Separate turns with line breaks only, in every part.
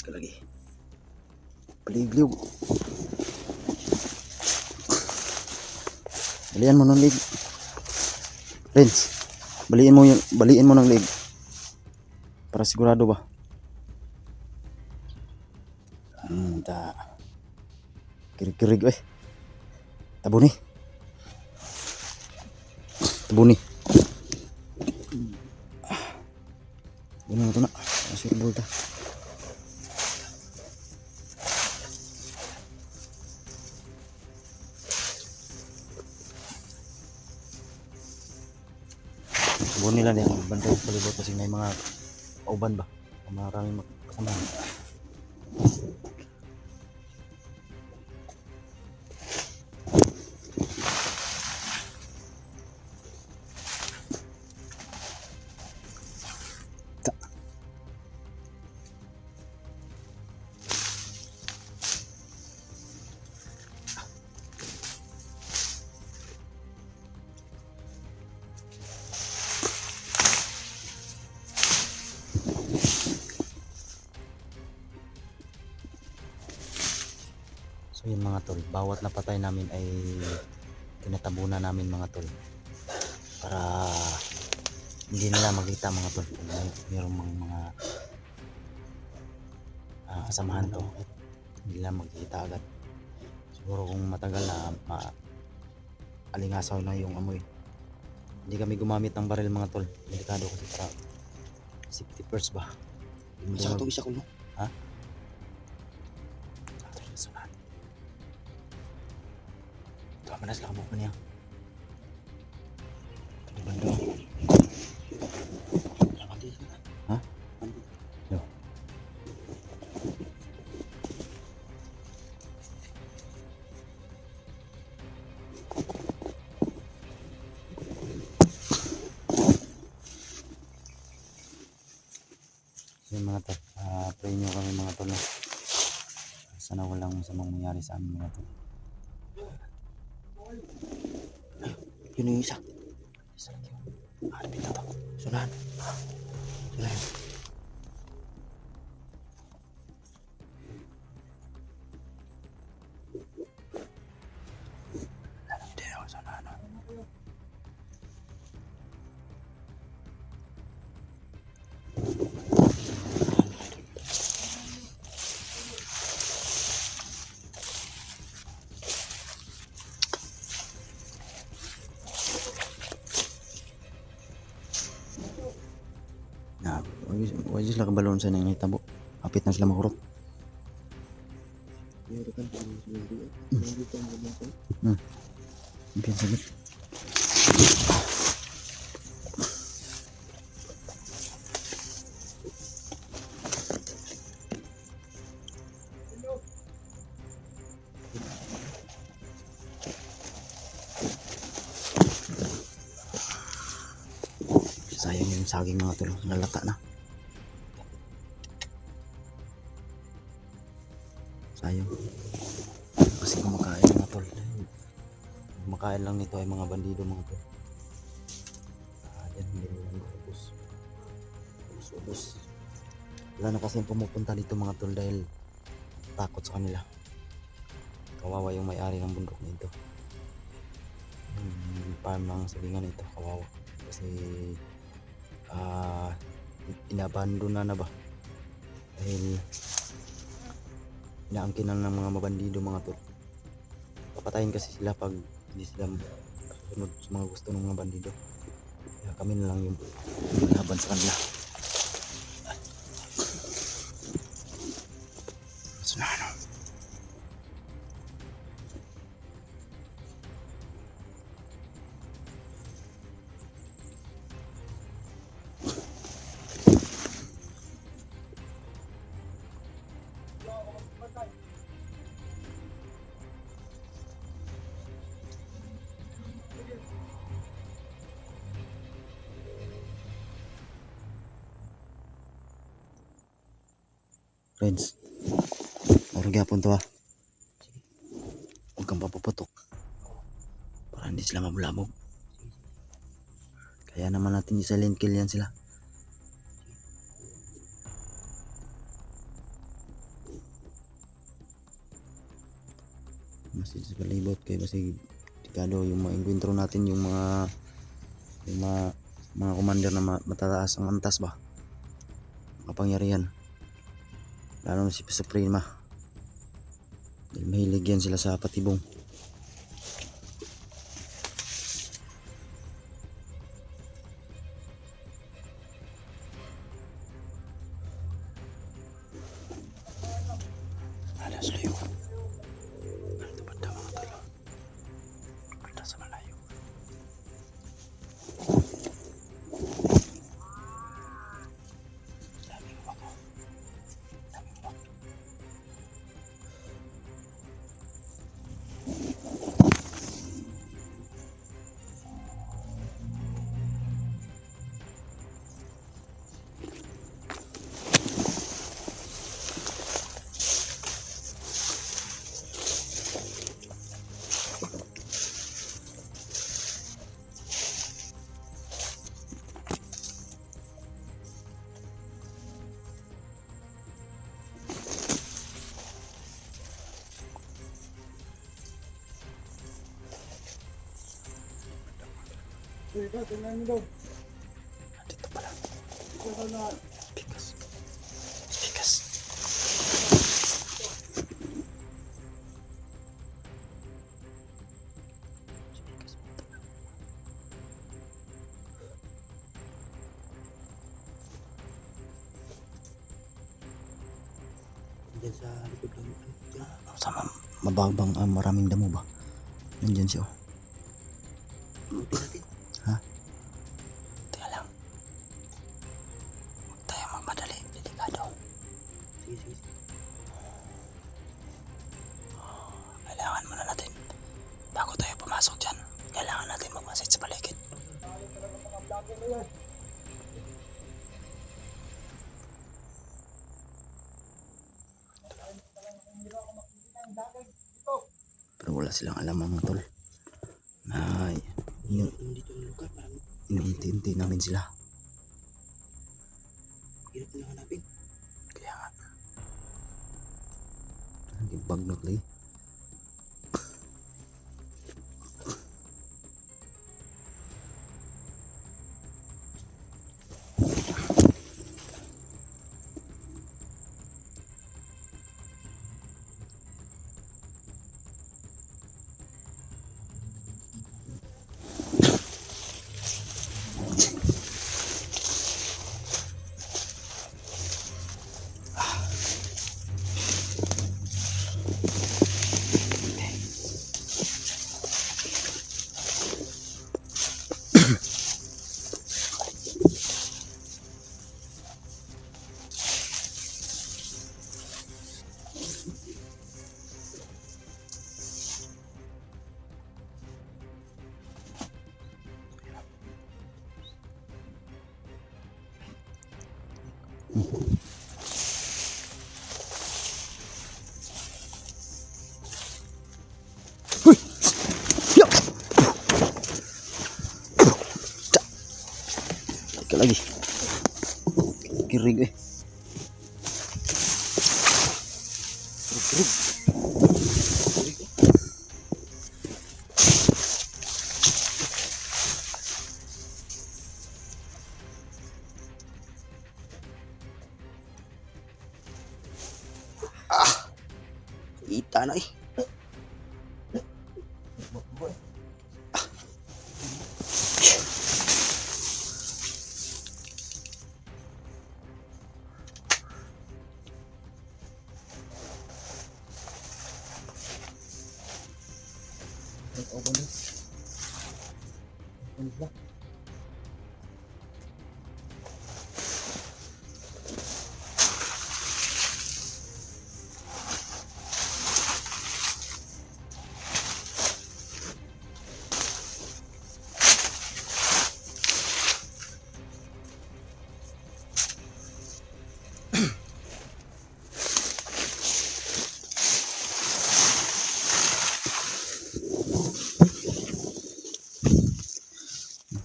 ka lagi. Paligliw. Balian mo ng lig. Renz, baliin mo ng lig. Para sigurado ba? Kirig-kirig eh. Tabuni. Tabuni na ito na. Asir bulta. Tabuni nila niya. Bantay palibot kasi may mga uban ba? Maraming kasamahan. So yun mga tol, bawat napatay namin ay tinatabunan namin mga tol para hindi nila makita mga tol kung mayroong mga kasamahan to, hindi nila makikita agad. Siguro kung matagal na alingasaw na yung amoy. Hindi kami gumamit ng baril mga tol, delikado kasi para safety first ba.
Isa ko no?
Ha? Manas lang mo pa niya. Bando. Ha? Yo. Yung mga tol, pray nyo kami mga tol. Sana walang masamang mangyari sa amin mga tol.
Yun yung isa.
Isa lagi. Dito to. Sunahan. Sunahan. Dito ako sunahan. Wala sila kabalon sa nang itabo. Kapit na sila makurot. Bikin sakit. Sayang yung saging mga tol, lalata na. Sayang. Kasi kumakain mga tol. Kumakain lang nito ay mga bandido mga tol. Yan, hindi ubos. Wala na kasi pumupunta dito mga tol dahil takot sa kanila. Kawawa yung may-ari ng bundok nito. Farm ng salingan ito, kawawa. Kasi inabandon na ba dahil inaangkinan ng mga mabandido mga tol. Papatayin kasi sila pag hindi sila susunod sa mga gusto ng mga bandido. Kaya kami na lang yung laban sa kanila. Sunahan. Friends, orong yapon to ha. Huwag kang papuputok para hindi sila mabulabog. Kaya naman natin i-silent kill yan sila. Message sa palibot kay basi delikado yung mga enkwentro natin, yung mga commander na matataas ang antas ba, kapangyarihan, lalo na si Suprema dahil mahilig yan sila sa patibong. Alas layo. Ito banda mga talo. Banda sa malayo. Daming wako. Daming wako. Dito pala. Pikas. Pikas.
Diyan sa likod lang. Diyan.
Sama mababang maraming damo ba? Nandiyan siya.
Buti natin.
Ha? Teka lang. Huwag tayo magmadali. Delikado.
Sige, sige.
Kailangan muna natin. Bago tayo pumasok dyan, kailangan natin mag-message sa paligid. Pero wala silang alam mga tol. Ay,
Nandito yung lugar. Parang
inuunti-unti namin sila.
hirap na hanapin.
Kaya nga. Hindi bagnot lay. Teka lagi. Kirig eh.
Kita na eh.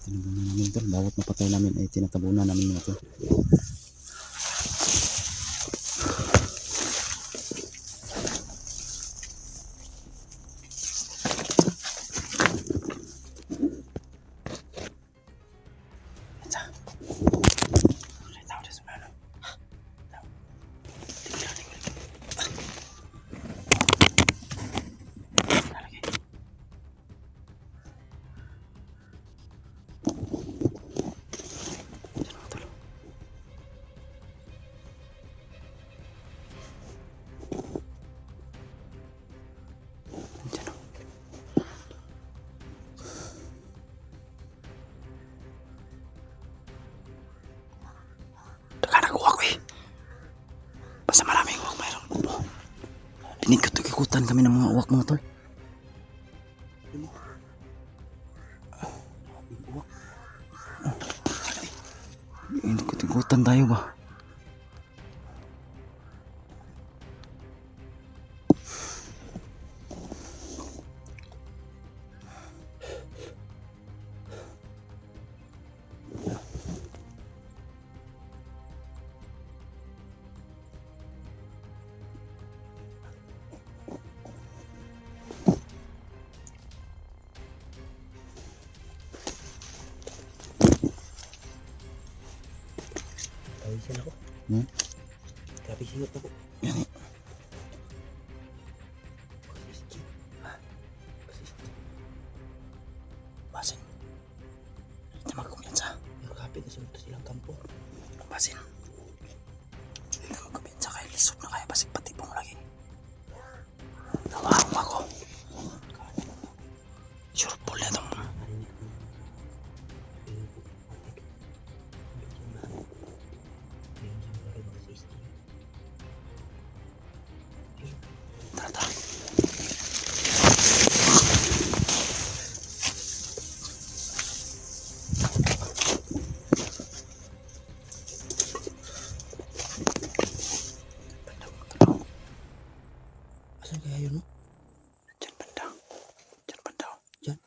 Tinabunan namin tol. Bawat napatay namin ay tinatabunan namin mga tol. Inikot-ikutan kami ng mga uwak mga tol.
Ano mo? Yung uwak.
Inikot-ikutan tayo ba?
Kawisan ako.
Hmm?
Grabe singot ako.
Yan eh.
Pasiskin. Pasiskin.
Basin. Hindi magkumpiyansa.
Nakakapit na sunod silang kampo.
Basin. Hindi magkumpiyansa kayo. Lisod na kayo. Basig patibong lagi. Nawahang ako. Sure pull na itong
Narinig ko. Tingin ko. Matik. Hanggang siyang lahat. Tingin siyang bagay pasiskin.
tata.
Asan kaya yun, no?
Diyan banda. Diyan banda.
Diyan?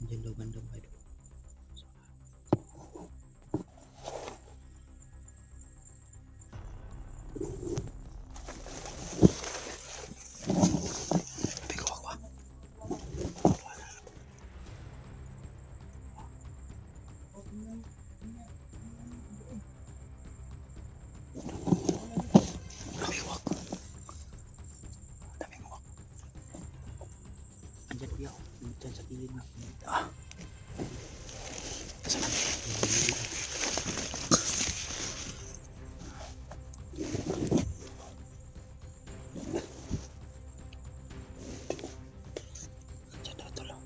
Diyan daw banda ba ito?
Bigo ako. Daming uwak. Daming uwak.
Andyan kuya ako. Diyan sa kilid na.
Ah. Saan? Diyan daw tulo.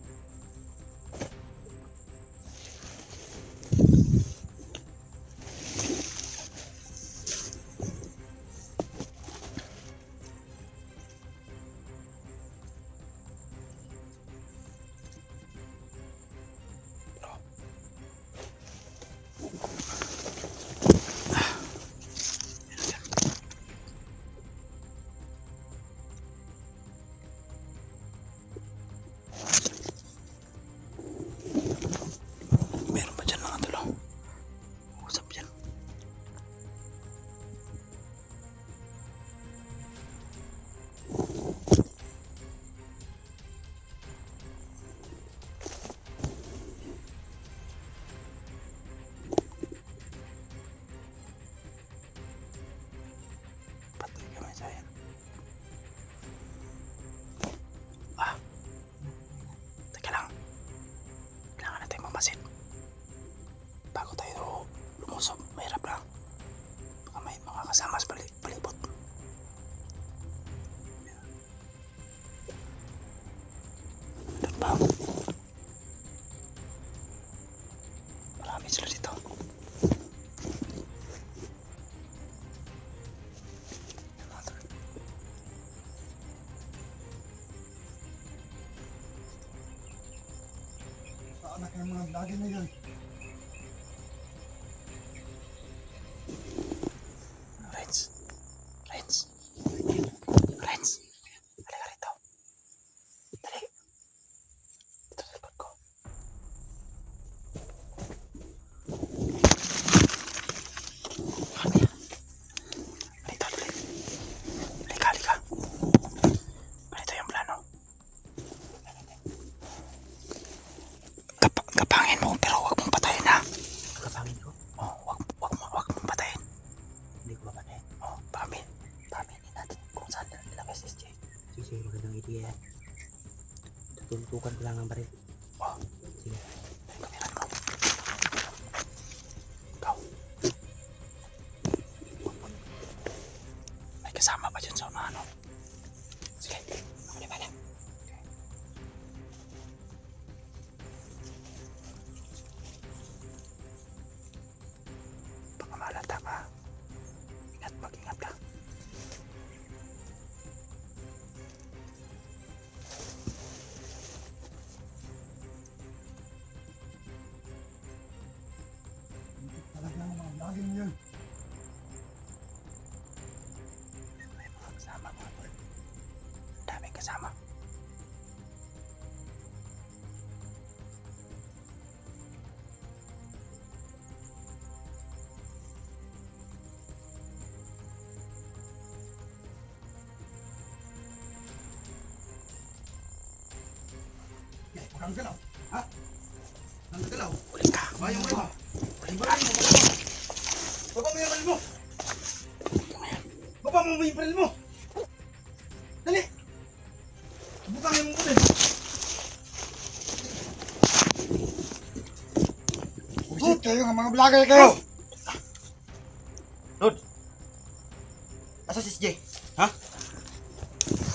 Meron pa dyan mga tulo. Usap dyan. Patay kami sa yan. Ah. Teka lang. Kailangan natin mamasid. Bago tayo lumusog, mahirap lang. Baka may mga kasama sa palibot. Doon pa. Marami sila dito.
Saan na kayo mga lagi na yan?
Renz. Renz. Renz. Halika rito. Dali. Dito sa likod ko. Ano yan? Halika, dali. Halika, halika. Ganito yung plano. Kapangin mo, pero huwag mong patayin ha.
Kapangin ko.
Oh, wag mong patayin.
Hindi ko papatay.
Oh, paminin natin kung saan nilagay si SJ.
Sige, magandang idea yan. Tutukan ko lang ang baril.
Oh,
Sige.
kamiran mo. Ikaw. May kasama pa dyan sa unahan, no? Sige, ako na pala. Baka malata ka.
Nanggalaw. Ha? Nanggalaw.
Uling ka.
Bayang mo. Ibahin mo. Baba mo yung baril mo. Baba mo yung baril mo. Dali. Bukang yung baril. Busit kayo nga mga vlogger kayo.
Lord! Asa si SJ? Ha?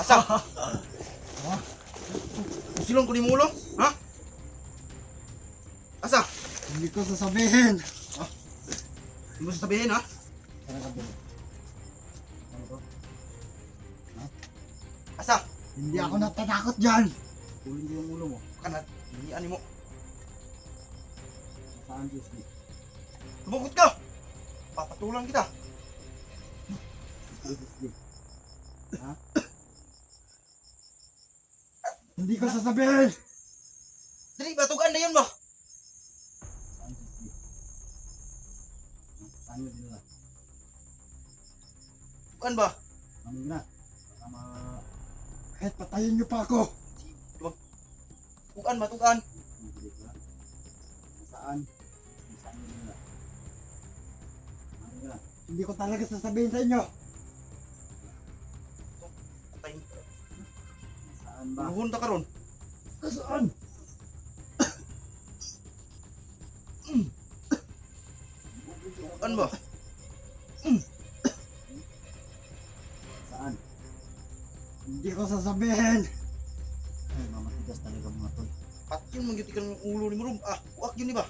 Asa? Usilong ko ni mulo? Ha? Asa?
Hindi ko sasabihin.
Hindi mo sasabihin ha? Asa?
Hindi ako natatakot dyan.
Kuling ko yung ulo mo. Kanat, hindi ani mo.
Saan Diyos ni?
Lumagot ka! Papatulang kita.
Hindi ko sasabihin.
Dali, batugan na yun ba?
Ano din na?
Bukan ba?
Ano na? Kahit patayin niyo pa ako.
Bukan ba? Tugan.
Saan? Saan din na? Ano na? Hindi ko talaga sasabihin sa inyo.
Patay.
Saan ba?
Maghunta ka ron.
Saan?
Bukan ba?
Saan? Hindi ko sasabihin. Ay, mamatigas talaga mga tol.
Pat yun, manggitikan ng ulo ni Murum. Ah, uwak yun ba?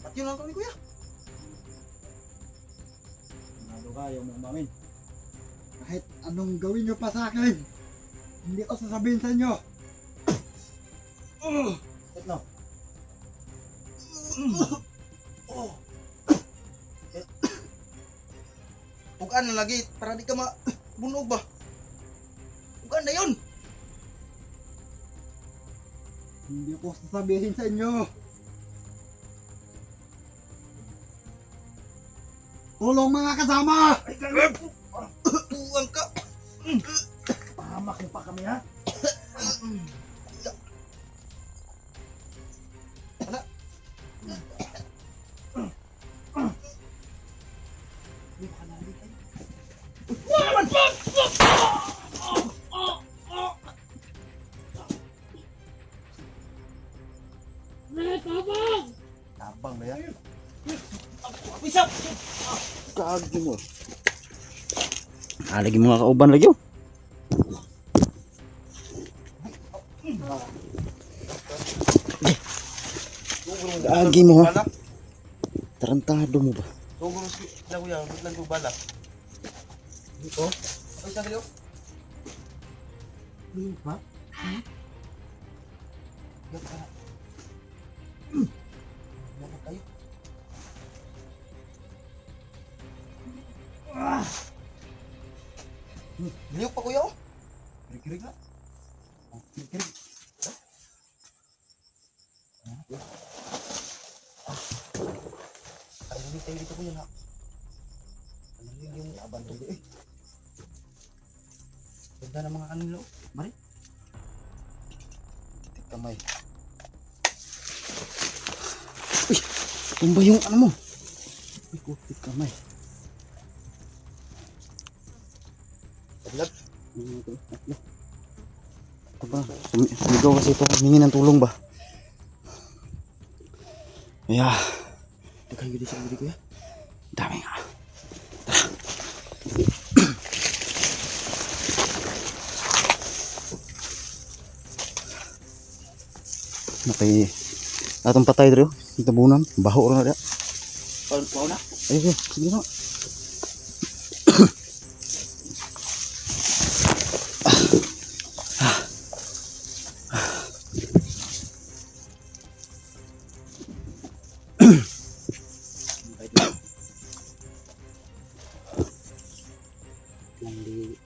Pat yun lang ito ni Kuya.
Nalo ka, ayaw mo umamin. Kahit anong gawin nyo pa sa akin, hindi ko sasabihin sa inyo. Ito.
Oh. Bukan na lagi, para di ka mabunog ba? Bukan na yun.
Hindi ko sasabihin sa inyo. Tulong mga kasama!
Tuwang ka.
Pahamak mo pa kami ha?
Hindi ka nalik ay.
Tabang ba yan?
Bisa!
Kagi mo. Lagi mga kauban lagi oh. Kagi mo ha. Tarantado mo ba?
Tugong na Kuya, lang ko bala.
Dito?
Ay, sa dali oh.
Dito pa?
Yak ka na. Yak tayo. Liyok pa Kuya oh.
Kirig-kirig na. Kirig-kirig.
Panalig tayo dito Kuya na. Panalig yung laban to eh. Ganda ng mga kanila oh. Mari. Kitik kamay.
Tumba yung ano mo. Ikutik kamay.
Taglag.
Ito ba? Sumigaw kasi ito. Humingi ng tulong ba? Yeah.
Kayo di sa gudi Kuya.
Dami nga. Nakay atong patay dito. Tabunan. Baho rin na.
Pau na.
Ayun, sige na.
Nang di